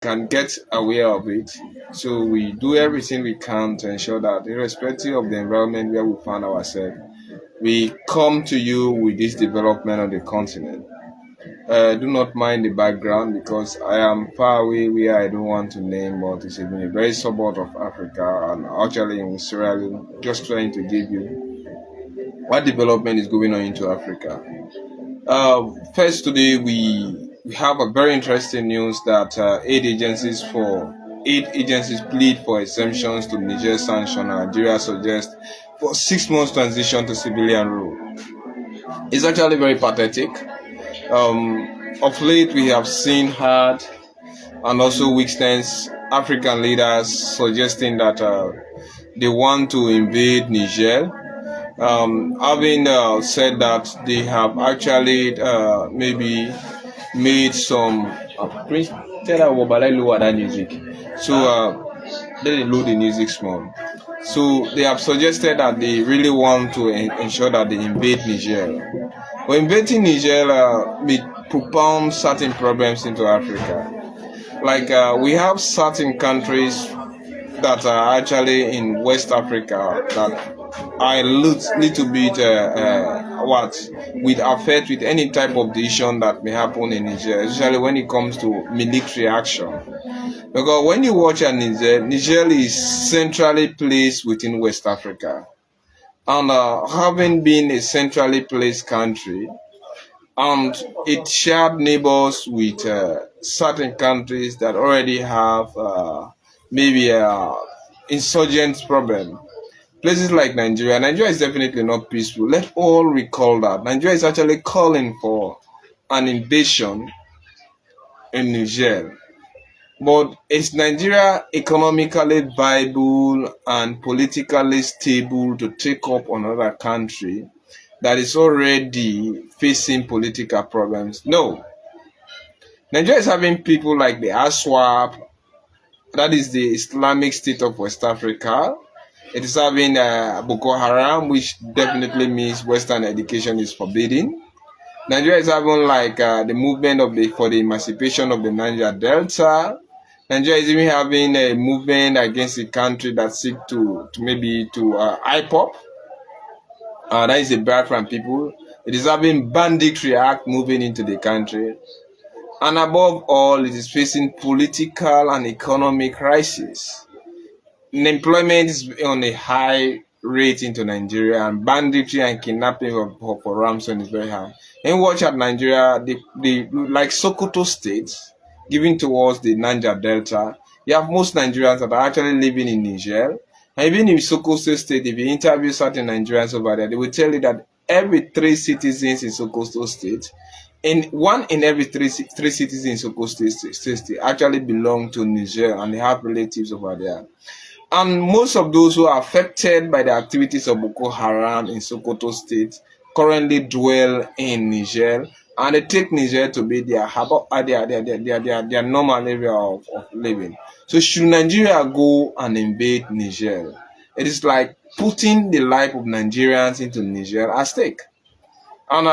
can get aware of it. So we do everything we can to ensure that, irrespective of the environment where we find ourselves, we come to you with this development on the continent. Do not mind the background because I am far away where I don't want to name, but it's in a very suburb of Africa and actually in Sierra Leone, just trying to give you what development is going on into Africa. First, today we have a very interesting news that eight agencies plead for exemptions to Niger sanction. Algeria suggests for 6 months transition to civilian rule. It's actually very pathetic. Of late, we have seen hard and also witnessed African leaders suggesting that they want to invade Niger, having said that they have actually maybe made some Prince, tell her but I lower that music. So let me load the music small. So they have suggested that they really want to ensure that they invade Niger. But invading Niger may propound certain problems into Africa. Like we have certain countries that are actually in West Africa that are a little bit what will affect with any type of decision that may happen in Niger, especially when it comes to military action. Because when you watch at Niger is centrally placed within West Africa, and having been a centrally placed country, and it shared neighbors with certain countries that already have maybe insurgent problem. Places like Nigeria. Nigeria is definitely not peaceful. Let all recall that Nigeria is actually calling for an invasion in Niger. But is Nigeria economically viable and politically stable to take up another country that is already facing political problems? No. Nigeria is having people like the ASWAP, that is the Islamic State of West Africa. It is having Boko Haram, which definitely means Western education is forbidden. Nigeria is having like the movement of for the emancipation of the Niger Delta. Nigeria is even having a movement against the country that seek to maybe to IPOP. That is a Biafran people. It is having banditry act moving into the country. And above all, it is facing political and economic crisis. Unemployment is on a high rate into Nigeria, and banditry and kidnapping for ransom is very high. And watch at Nigeria, the like Sokoto State, giving towards the Niger Delta. You have most Nigerians that are actually living in Niger. And even in Sokoto State, if you interview certain Nigerians over there, they will tell you that every 3 citizens in Sokoto State, in one in every three citizens in Sokoto State actually belong to Niger, and they have relatives over there. And most of those who are affected by the activities of Boko Haram in Sokoto State currently dwell in Niger, and they take Niger to be their normal area of living. So should Nigeria go and invade Niger, it is like putting the life of Nigerians into Niger at stake. And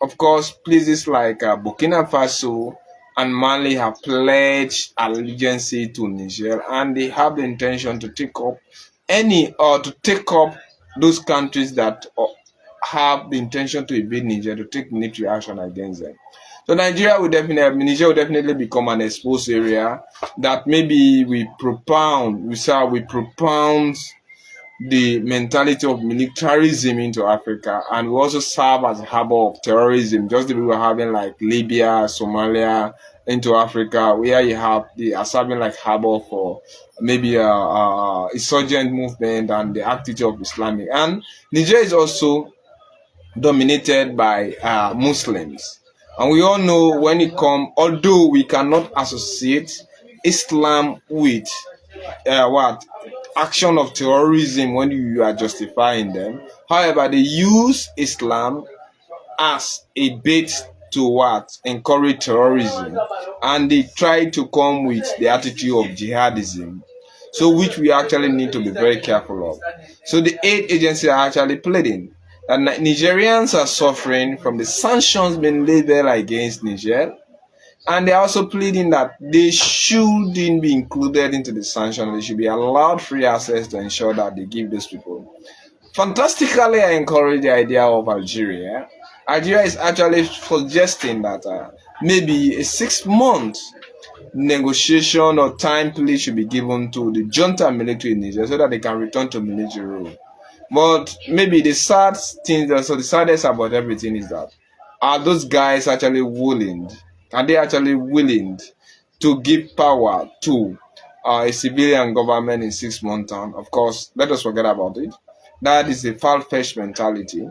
of course, places like Burkina Faso and Mali have pledged allegiance to Niger, and they have the intention to take up those countries that have the intention to invade Niger, to take military action against them. So Niger will definitely become an exposed area that maybe we propound the mentality of militarism into Africa, and we also serve as a harbor of terrorism, just the way we're having like Libya, Somalia into Africa, where you have the are serving like harbor for maybe insurgent movement and the activity of Islamic. And Niger is also dominated by Muslims, and we all know when it comes, although we cannot associate Islam with what action of terrorism when you are justifying them. However, they use Islam as a bait to what encourage terrorism, and they try to come with the attitude of jihadism, so which we actually need to be very careful of. So the aid agencies are actually pleading that Nigerians are suffering from the sanctions being leveled against Niger. And they're also pleading that they shouldn't be included into the sanction. They should be allowed free access to ensure that they give those people. Fantastically, I encourage the idea of Algeria. Algeria is actually suggesting that maybe a 6 month negotiation or time plea should be given to the junta military in Niger so that they can return to military rule. But maybe the sad thing, so the saddest about everything is that are those guys actually willing? Are they actually willing to give power to a civilian government in 6 months time? Of course, let us forget about it. That is a far-fetched mentality.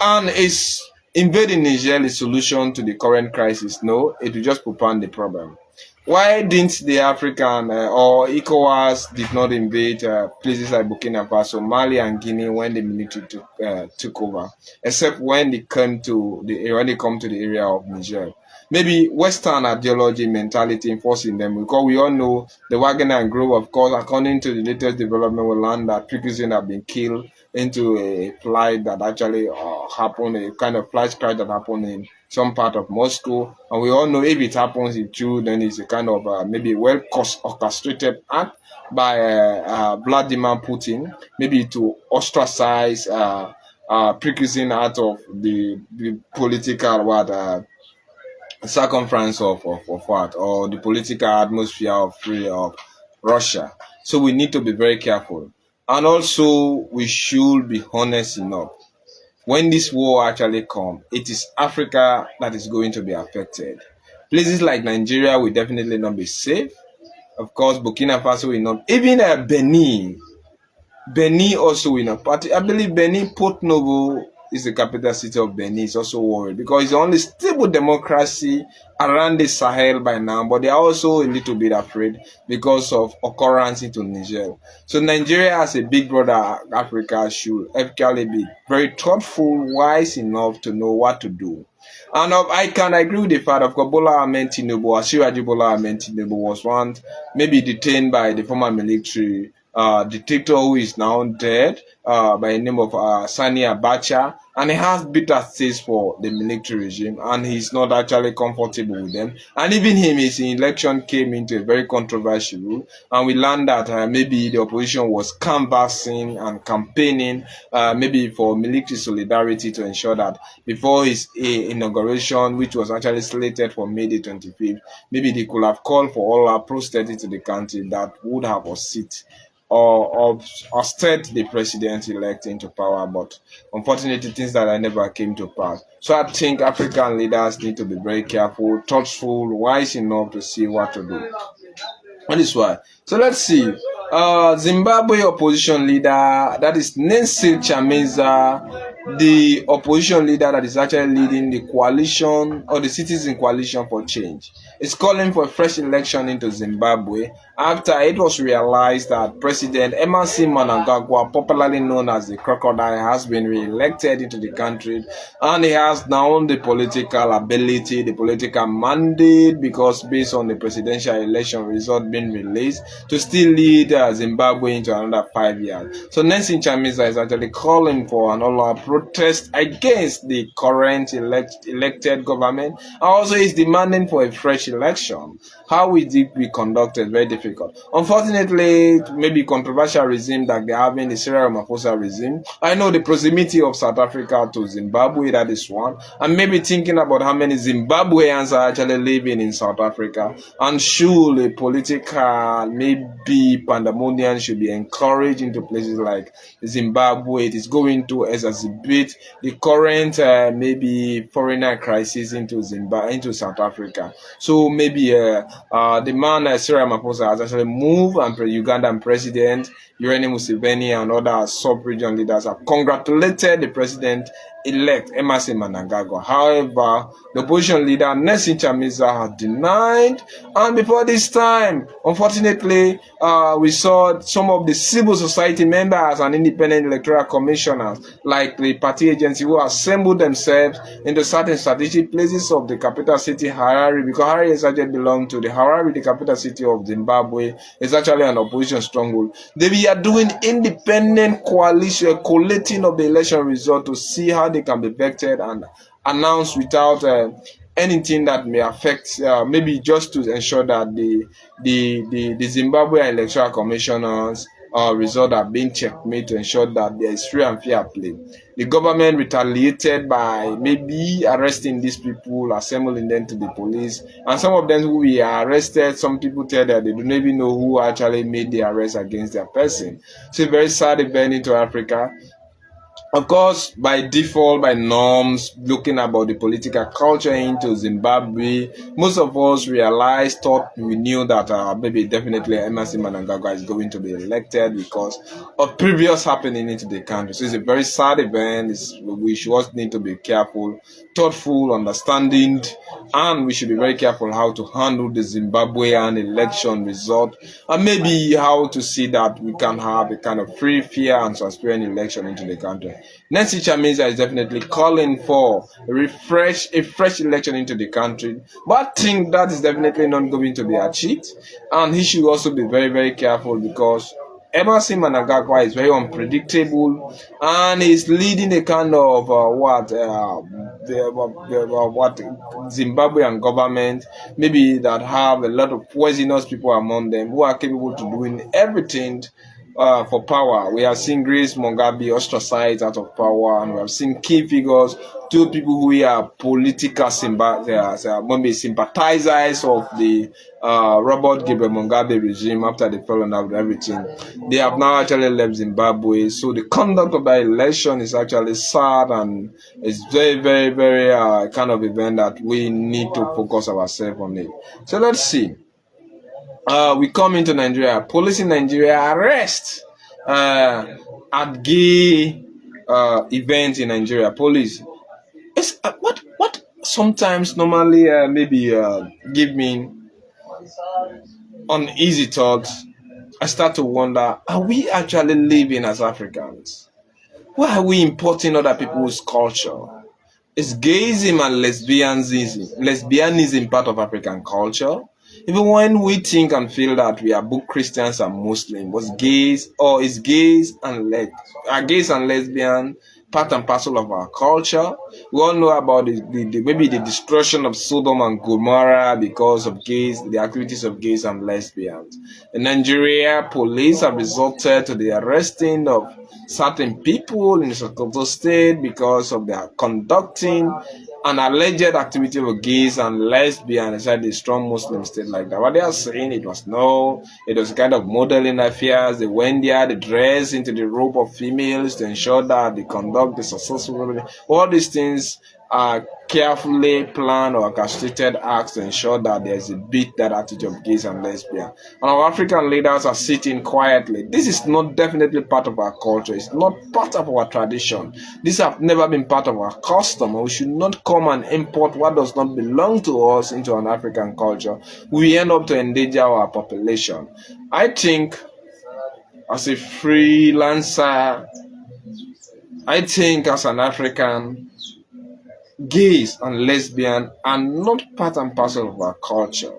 And is invading Niger a solution to the current crisis? No, it will just propound the problem. Why didn't the African or ECOWAS did not invade places like Burkina Faso, Mali, and Guinea when the military took over, except when they come to the area of Niger? Maybe Western ideology mentality enforcing them, because we all know the Wagner and Grove, of course, according to the latest development, we learned that Prigozhin have been killed into a flight that actually happened, a kind of flight crash that happened in some part of Moscow. And we all know if it happens in June, then it's a kind of maybe well orchestrated act by Vladimir Putin, maybe to ostracize Prigozhin out of the political circumference of what, or the political atmosphere of Russia. So we need to be very careful. And also, we should be honest enough. When this war actually comes, it is Africa that is going to be affected. Places like Nigeria will definitely not be safe. Of course, Burkina Faso will not. Even Benin also will not. But I believe Benin, Port Novo is the capital city of Benin. Is also worried because it's the only stable democracy around the Sahel by now. But they are also a little bit afraid because of occurrence into Niger. So Nigeria, as a big brother Africa, should ethically be very thoughtful, wise enough to know what to do. And I can agree with the fact of Bola Ahmed Tinubu, Ashiraji Bola Ahmed Tinubu was once maybe detained by the former military dictator who is now dead by the name of Sani Abacha, and he has bitter taste for the military regime, and he's not actually comfortable with them. And even him, his election came into a very controversial, and we learned that maybe the opposition was canvassing and campaigning maybe for military solidarity to ensure that before his inauguration, which was actually slated for May the 25th, maybe they could have called for all our prosperity to the country that would have a seat or stirred the president-elect into power, but unfortunately things that I never came to pass. So I think African leaders need to be very careful, thoughtful, wise enough to see what to do. That is why. So let's see. Zimbabwe opposition leader, that is Nelson Chamisa, the opposition leader that is actually leading the coalition or the Citizen Coalition for Change, is calling for a fresh election into Zimbabwe after it was realized that President Emerson Mnangagwa, popularly known as the Crocodile, has been re-elected into the country, and he has now the political ability, the political mandate, because based on the presidential election result being released, to still lead Zimbabwe into another 5 years. So Nelson Chamisa is actually calling for an all-out protest against the current elected government, and also is demanding for a fresh election. How will it be conducted? Very difficult. Unfortunately, maybe controversial regime that they're having, the Cyril Ramaphosa regime. I know the proximity of South Africa to Zimbabwe, that is one. And maybe thinking about how many Zimbabweans are actually living in South Africa. And should a political, maybe pandemonium should be encouraged into places like Zimbabwe. It is going to exacerbate the current maybe foreigner crisis into South Africa. So maybe the man Cyril Ramaphosa has actually moved, and Ugandan President Yoweri Museveni and other sub-region leaders have congratulated the president-elect Emerson Mnangagwa. However, the opposition leader Nelson Chamisa has denied, and before this time, unfortunately, we saw some of the civil society members and independent electoral commissioners, like the party agency, who assembled themselves into certain strategic places of the capital city, Harare, because Harare is actually belong to the Harare, the capital city of Zimbabwe, is actually an opposition stronghold. They are doing independent collating of the election result to see how they can be vected and announced without anything that may affect, maybe just to ensure that the Zimbabwe electoral commissioners result are being checkmate, to ensure that there is free and fair play. The government retaliated by maybe arresting these people, assembling them to the police, and some of them who were arrested, some people tell that they don't even know who actually made the arrest against their person. So a very sad event into Africa. Of course, by default, by norms, looking about the political culture into Zimbabwe, most of us thought we knew that maybe definitely Emerson Mnangagwa is going to be elected because of previous happening into the country. So it's a very sad event. We should also need to be careful, thoughtful, understanding, and we should be very careful how to handle the Zimbabwean election result, and maybe how to see that we can have a kind of free, fair, and transparent election into the country. Nancy Chamisa is definitely calling for a fresh election into the country, but I think that is definitely not going to be achieved, and he should also be very, very careful because Emerson Mnangagwa is very unpredictable, and he's leading a kind of what Zimbabwean government, maybe that have a lot of poisonous people among them who are capable to doing everything for power. We have seen Grace Mugabe ostracized out of power, and we have seen key figures, two people who are political sympathizers of the Robert Gabriel Mugabe regime after they fell in love with everything. They have now actually left Zimbabwe. So the conduct of that election is actually sad, and it's very, very, very kind of event that we need to focus ourselves on it. So let's see. We come into Nigeria. Police in Nigeria arrest at gay event in Nigeria. Police. It's, what sometimes normally maybe give me uneasy thoughts. I start to wonder: are we actually living as Africans? Why are we importing other people's culture? Is gayism and lesbianism part of African culture? Even when we think and feel that we are both Christians and Muslims, are gays and lesbians part and parcel of our culture? We all know about maybe the destruction of Sodom and Gomorrah because of gays, the activities of gays and lesbians. In Nigeria, police have resorted to the arresting of certain people in the Sokoto state because of their conducting an alleged activity of gays and lesbians inside the strong Muslim state like that. What they are saying, it was kind of modeling affairs. They went there, they dressed into the robe of females to ensure that they conduct the successful. All these things are carefully planned or orchestrated acts to ensure that there's a beat that attitude of gays and lesbians. And our African leaders are sitting quietly. This is not definitely part of our culture. It's not part of our tradition. These have never been part of our custom. We should not come and import what does not belong to us into an African culture. We end up to endanger our population. I think as a freelancer, I think as an African, gays and lesbians are not part and parcel of our culture.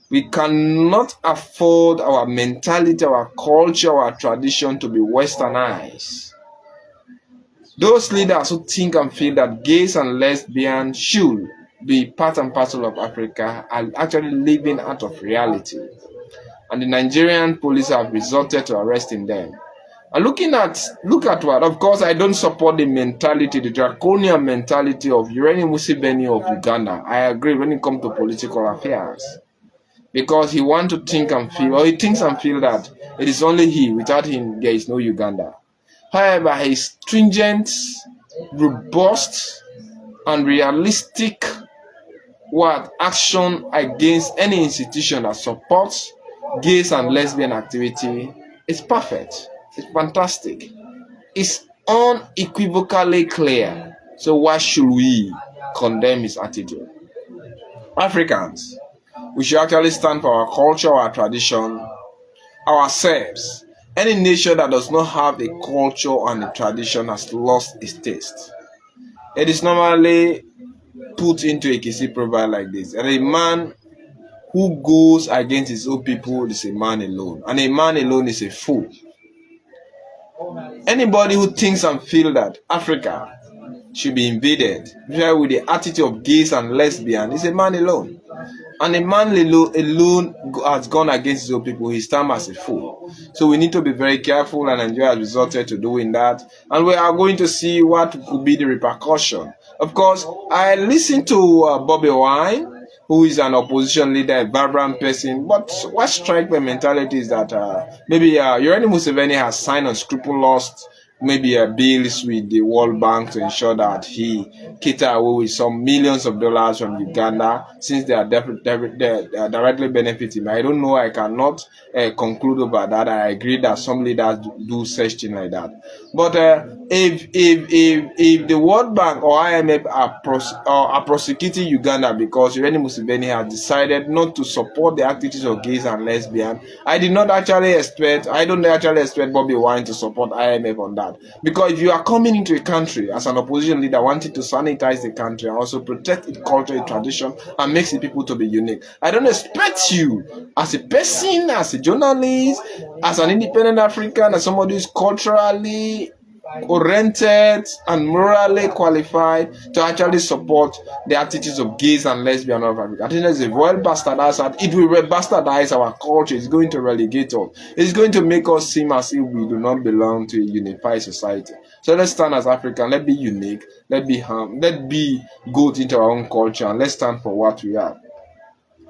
We cannot afford our mentality, our culture, our tradition to be westernized. Those leaders who think and feel that gays and lesbians should be part and parcel of Africa are actually living out of reality. And the Nigerian police have resorted to arresting them. And look at what, of course, I don't support the mentality, the draconian mentality of Yoweri Museveni of Uganda. I agree when it comes to political affairs. Because he wants to think and feel, or he thinks and feel that it is only he, without him, there is no Uganda. However, his stringent, robust, and realistic action against any institution that supports gays and lesbian activity is perfect. It's fantastic. It's unequivocally clear. So why should we condemn his attitude? Africans, we should actually stand for our culture, our tradition, ourselves. Any nation that does not have a culture and a tradition has lost its taste. It is normally put into a Kisi proverb like this: and a man who goes against his own people is a man alone, and a man alone is a fool. Anybody who thinks and feels that Africa should be invaded, especially with the attitude of gays and lesbians, is a man alone. And a man alone has gone against his own people. He's termed as a fool. So we need to be very careful, and Nigeria has resorted to doing that. And we are going to see what could be the repercussion. Of course, I listened to Bobby Wine, who is an opposition leader, a vibrant person. But what strikes my mentality is that maybe Yoweri Museveni has signed unscrupulous maybe bills with the World Bank to ensure that he cater away with some millions of dollars from Uganda, since they are directly benefiting. I don't know. I cannot conclude about that. I agree that some leaders do such thing like that. But if the World Bank or IMF are prosecuting Uganda because Yoweri Museveni has decided not to support the activities of gays and lesbians, I don't actually expect Bobby Wine to support IMF on that. Because if you are coming into a country as an opposition leader wanting to sanitize the country and also protect its culture, its tradition, and makes the people to be unique, I don't expect you as a person, as a journalist, as an independent African, as somebody who is culturally oriented and morally qualified to actually support the attitudes of gays and lesbians of Africa. I think that's a well bastardized. It will bastardize our culture. It's going to relegate us. It's going to make us seem as if we do not belong to a unified society. So let's stand as African. Let's be unique. Let's be good into our own culture, and let's stand for what we are.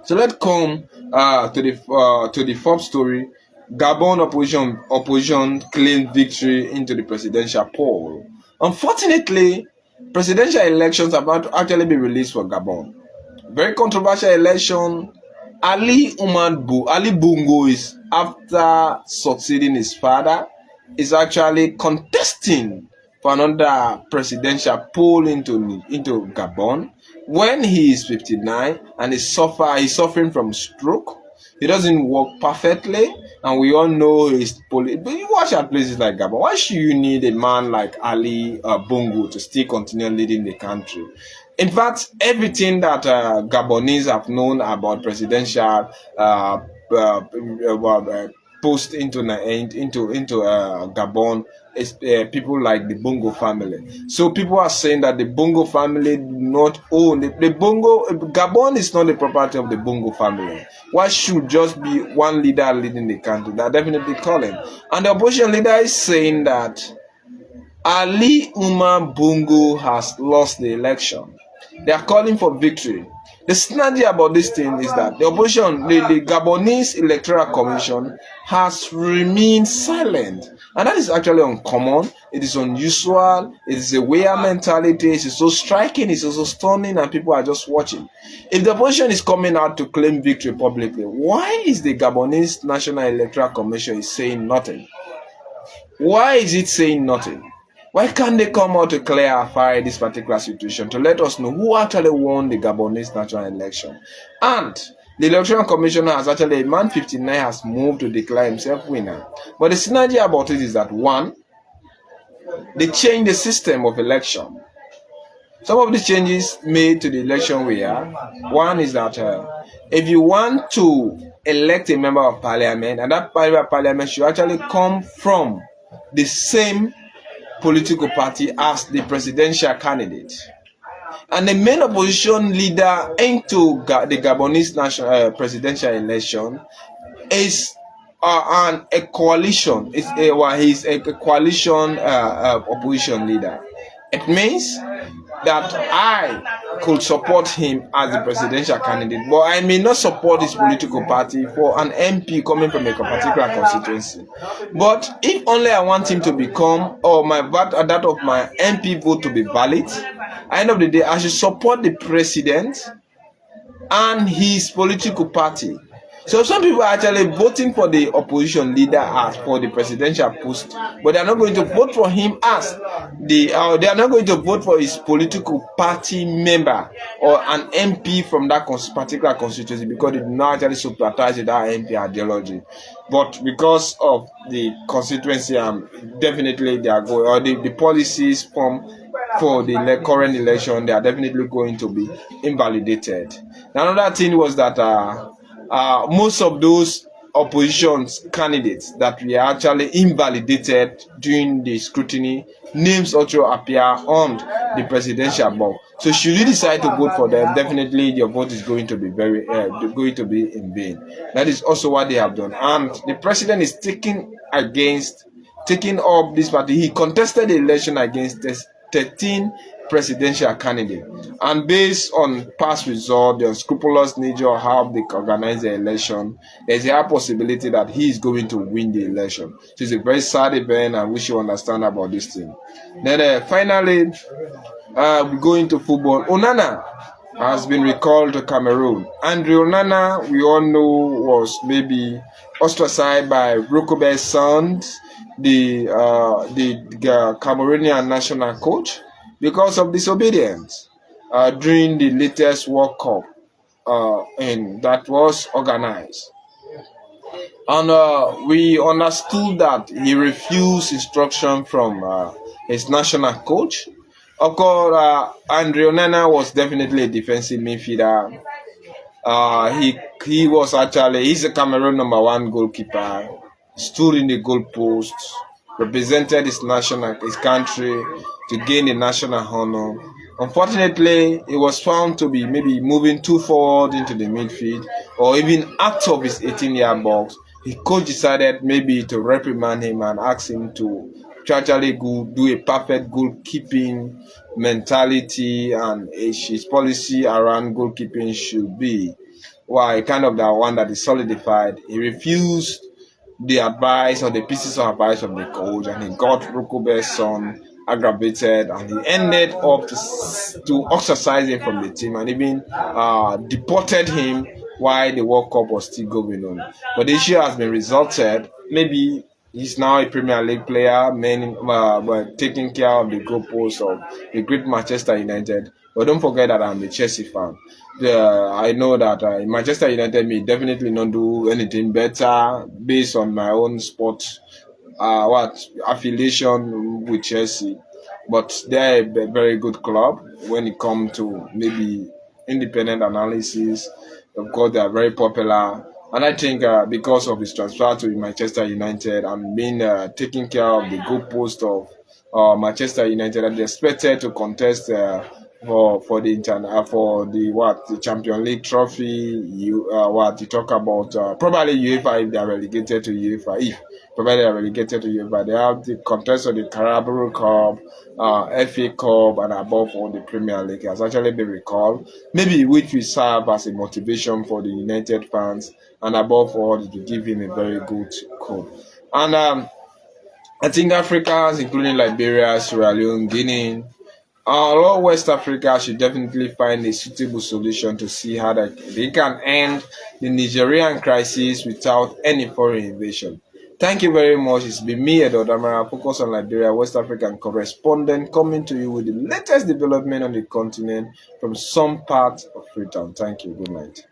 So let's come to the fourth story. Gabon opposition claimed victory into the presidential poll. Unfortunately, presidential elections are about to actually be released for Gabon. Very controversial election. Ali Bongo is, after succeeding his father, is actually contesting for another presidential poll into Gabon when he is 59 and he's suffering from stroke. He doesn't work perfectly, and we all know but you watch at places like Gabon. Why should you need a man like Ali Bongo to still continue leading the country? In fact, everything that Gabonese have known about presidential post into Gabon is people like the Bongo family. So people are saying that the Bongo family do not own the Bongo. Gabon is not the property of the Bongo family. Why should just be one leader leading the country? They're definitely calling. And the opposition leader is saying that Ali Bongo has lost the election. They are calling for victory. The synergy about this thing is that the opposition, the Gabonese Electoral Commission, has remained silent. And that is actually uncommon. It is unusual. It is a weird mentality. It is so striking. It is so stunning, and people are just watching. If the opposition is coming out to claim victory publicly, why is the Gabonese National Electoral Commission saying nothing? Why is it saying nothing? Why can't they come out to clarify this particular situation, to let us know who actually won the Gabonese national election? And the Electoral Commission has actually, man 59 has moved to declare himself winner. But the synergy about it is that, one, they changed the system of election. Some of the changes made to the election were, one is that if you want to elect a member of parliament, and that member of parliament should actually come from the same political party as the presidential candidate. And the main opposition leader into the Gabonese national presidential election is a coalition. He's a coalition opposition leader. It means that I could support him as the presidential candidate, but I may not support his political party for an MP coming from a particular constituency. But if only I want him to become, or that of my MP vote to be valid, at the end of the day, I should support the president and his political party. So some people are actually voting for the opposition leader as for the presidential post, but they are not going to vote for him as they are not going to vote for his political party member or an MP from that particular constituency, because they do not actually sympathize with that MP ideology. But because of the constituency, definitely they are going, or the policies for the current election, they are definitely going to be invalidated. Another thing was that most of those opposition's candidates that were actually invalidated during the scrutiny names also appear on the presidential ballot. So should you decide to vote for them, definitely your vote is going to be going to be in vain. That is also what they have done, and the president is taking up this party. He contested the election against this 13 presidential candidate, and based on past results, the unscrupulous nature of how they organize the election, there's a high possibility that he is going to win the election. So it's a very sad event, and we should understand about this thing. Then finally, we go into football. Onana has been recalled to Cameroon. Andrew Onana, we all know, was maybe ostracized by Rokobe's son, the Cameroonian national coach, because of disobedience during the latest World Cup that was organized. And we understood that he refused instruction from his national coach. Of course, Andre Onana was definitely a defensive midfielder. He's a Cameroon #1 goalkeeper. Stood in the goalpost, represented his country to gain the national honor. Unfortunately, he was found to be maybe moving too forward into the midfield or even out of his 18-yard box. His coach decided maybe to reprimand him and ask him to actually do a perfect goalkeeping mentality, and his policy around goalkeeping should be kind of the one that is solidified. He refused the advice or the pieces of advice of the coach, and he got Rokobe's son aggravated, and he ended up to ostracize him from the team and even deported him while the World Cup was still going on. But the issue has been resolved. Maybe he's now a Premier League player, but taking care of the goalposts of the great Manchester United. But don't forget that I'm a Chelsea fan. I know that Manchester United may definitely not do anything better based on my own sport affiliation with Chelsea, but they're a very good club when it comes to maybe independent analysis. Of course, they are very popular, and I think because of his transfer to Manchester United and being taking care of the goalpost of Manchester United, and they expected to contest for the Champions League trophy. You talk about probably UEFA if they are relegated to UEFA. If probably they are relegated to UEFA, they have the contest of the Carabao Cup, FA Cup, and above all the Premier League has actually been recalled. Maybe which will serve as a motivation for the United fans, and above all, to give him a very good cup. And I think Africans, including Liberia, Sierra Leone, Guinea, all West Africa should definitely find a suitable solution to see how they can end the Nigerian crisis without any foreign invasion. Thank you very much. It's been me, Amara, focus on Liberia, West African correspondent, coming to you with the latest development on the continent from some parts of Freetown. Thank you. Good night.